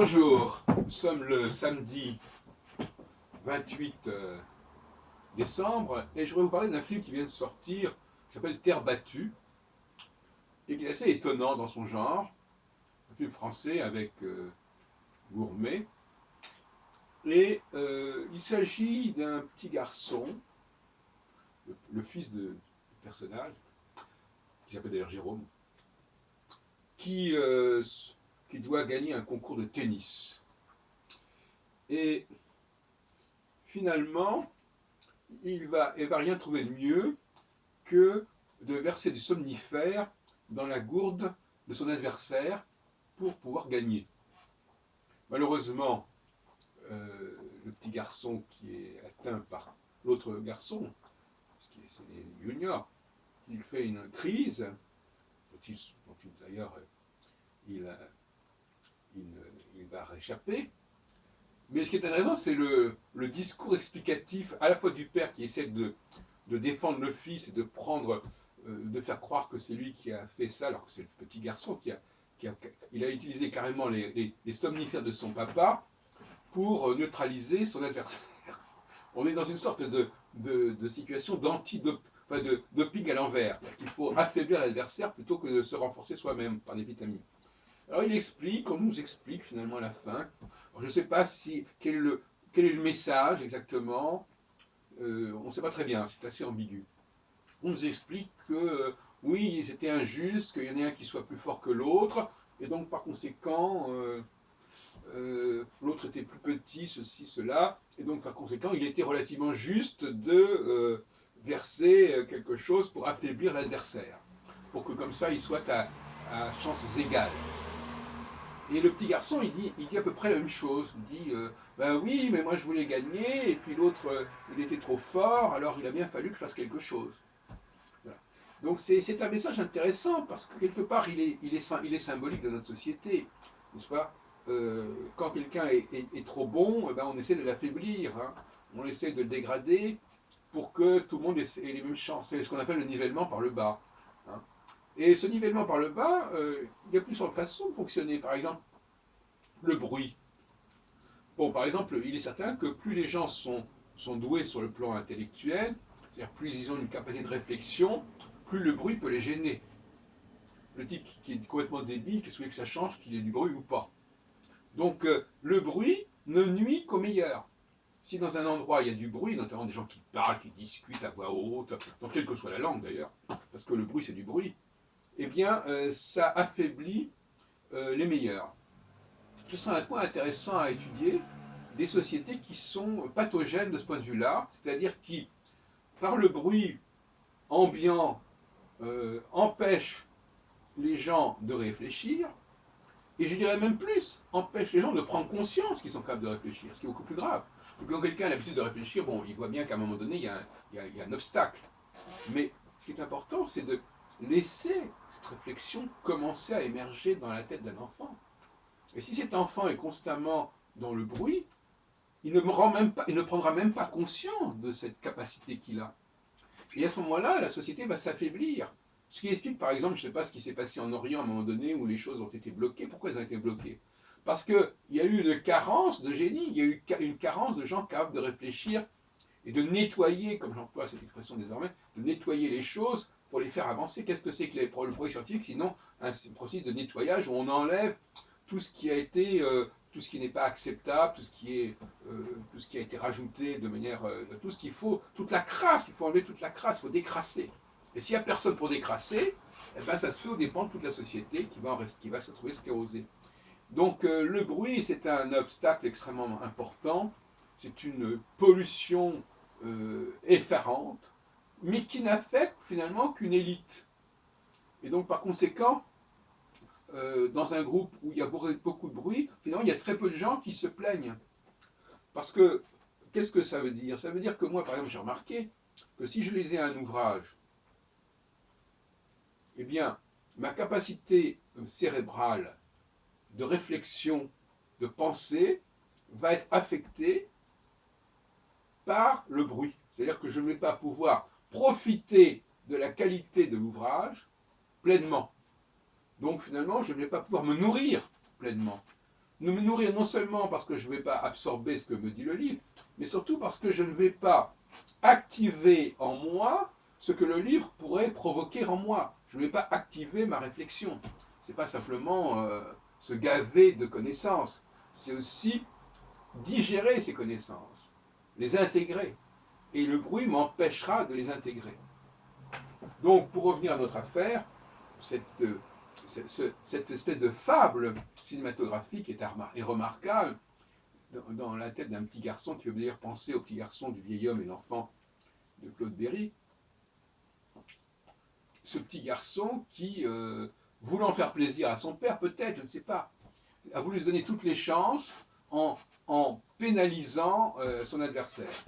Bonjour, nous sommes le samedi 28 décembre et je voudrais vous parler d'un film qui vient de sortir qui s'appelle Terre battue et qui est assez étonnant dans son genre. Un film français avec Gourmet. Et il s'agit d'un petit garçon, le fils du personnage, qui s'appelle d'ailleurs Jérôme, qui, euh, qui doit gagner un concours de tennis. Et finalement, il va rien trouver de mieux que de verser du somnifère dans la gourde de son adversaire pour pouvoir gagner. Malheureusement, le petit garçon qui est atteint par l'autre garçon, parce que c'est des juniors, il fait une crise, dont d'ailleurs il, il, il va réchapper. Mais ce qui est intéressant, c'est le discours explicatif à la fois du père qui essaie de défendre le fils et de prendre, de faire croire que c'est lui qui a fait ça, alors que c'est le petit garçon il a utilisé carrément les somnifères de son papa pour neutraliser son adversaire. On est dans une sorte de situation enfin de doping à l'envers. Il faut affaiblir l'adversaire plutôt que de se renforcer soi-même par des vitamines. Alors il explique, on nous explique finalement à la fin. Alors, je ne sais pas quel est le message exactement. On ne sait pas très bien, c'est assez ambigu. On nous explique que oui, c'était injuste, qu'il y en ait un qui soit plus fort que l'autre, et donc par conséquent, l'autre était plus petit, ceci, cela, et donc par conséquent, il était relativement juste de verser quelque chose pour affaiblir l'adversaire, pour que comme ça, il soit à chances égales. Et le petit garçon, il dit à peu près la même chose. Il dit ben oui, mais moi je voulais gagner, et puis l'autre, il était trop fort, alors il a bien fallu que je fasse quelque chose. Voilà. Donc c'est un message intéressant, parce que quelque part, il est symbolique de notre société, n'est-ce pas? Quand quelqu'un est trop bon, eh ben, on essaie de l'affaiblir, hein. On essaie de le dégrader pour que tout le monde ait les mêmes chances. C'est ce qu'on appelle le nivellement par le bas, hein. Et ce nivellement par le bas, il y a plusieurs façons de fonctionner. Par exemple, le bruit. Bon, par exemple, il est certain que plus les gens sont doués sur le plan intellectuel, c'est-à-dire plus ils ont une capacité de réflexion, plus le bruit peut les gêner. Le type qui est complètement débile, qu'est-ce que que ça change qu'il ait du bruit ou pas? Donc le bruit ne nuit qu'aux meilleurs. Si dans un endroit il y a du bruit, notamment des gens qui parlent, qui discutent à voix haute, dans quelle que soit la langue d'ailleurs, parce que le bruit c'est du bruit, eh bien ça affaiblit les meilleurs. Ce serait un point intéressant à étudier, des sociétés qui sont pathogènes de ce point de vue-là, c'est-à-dire qui, par le bruit ambiant, empêchent les gens de réfléchir, et je dirais même plus, empêchent les gens de prendre conscience qu'ils sont capables de réfléchir, ce qui est beaucoup plus grave. Quand quelqu'un a l'habitude de réfléchir, bon, il voit bien qu'à un moment donné, il y a un obstacle. Mais ce qui est important, c'est de laisser cette réflexion commencer à émerger dans la tête d'un enfant. Et si cet enfant est constamment dans le bruit, il ne prendra même pas conscience de cette capacité qu'il a. Et à ce moment-là, la société va s'affaiblir. Ce qui explique, par exemple, je ne sais pas ce qui s'est passé en Orient à un moment donné où les choses ont été bloquées. Pourquoi elles ont été bloquées? Parce qu'il y a eu une carence de génie, il y a eu une carence de gens capables de réfléchir et de nettoyer, comme j'emploie cette expression désormais, de nettoyer les choses pour les faire avancer. Qu'est-ce que c'est que le progrès scientifique sinon un processus de nettoyage où on enlève tout ce qui a été, tout ce qui n'est pas acceptable, tout ce qui a été rajouté de manière, tout ce qu'il faut, toute la crasse, il faut enlever toute la crasse, il faut décrasser. Et s'il n'y a personne pour décrasser, eh ben, ça se fait aux dépens de toute la société qui va se trouver sclérosée. Donc le bruit, c'est un obstacle extrêmement important, c'est une pollution effarante, mais qui n'affecte finalement qu'une élite. Et donc par conséquent, dans un groupe où il y a beaucoup de bruit, finalement il y a très peu de gens qui se plaignent. Parce que, qu'est-ce que ça veut dire? Ça veut dire que moi, par exemple, j'ai remarqué que si je lisais un ouvrage, eh bien, ma capacité cérébrale de réflexion, de pensée, va être affectée par le bruit. C'est-à-dire que je ne vais pas pouvoir profiter de la qualité de l'ouvrage pleinement. Donc finalement, je ne vais pas pouvoir me nourrir pleinement. me nourrir non seulement parce que je ne vais pas absorber ce que me dit le livre, mais surtout parce que je ne vais pas activer en moi ce que le livre pourrait provoquer en moi. Je ne vais pas activer ma réflexion. Ce n'est pas simplement se gaver de connaissances, c'est aussi digérer ces connaissances, les intégrer. Et le bruit m'empêchera de les intégrer. Donc, pour revenir à notre affaire, cette espèce de fable cinématographique est remarquable dans la tête d'un petit garçon qui veut d'ailleurs penser au petit garçon du vieil homme et l'enfant de Claude Berry. Ce petit garçon qui, voulant faire plaisir à son père, peut-être, je ne sais pas, a voulu se donner toutes les chances en pénalisant son adversaire.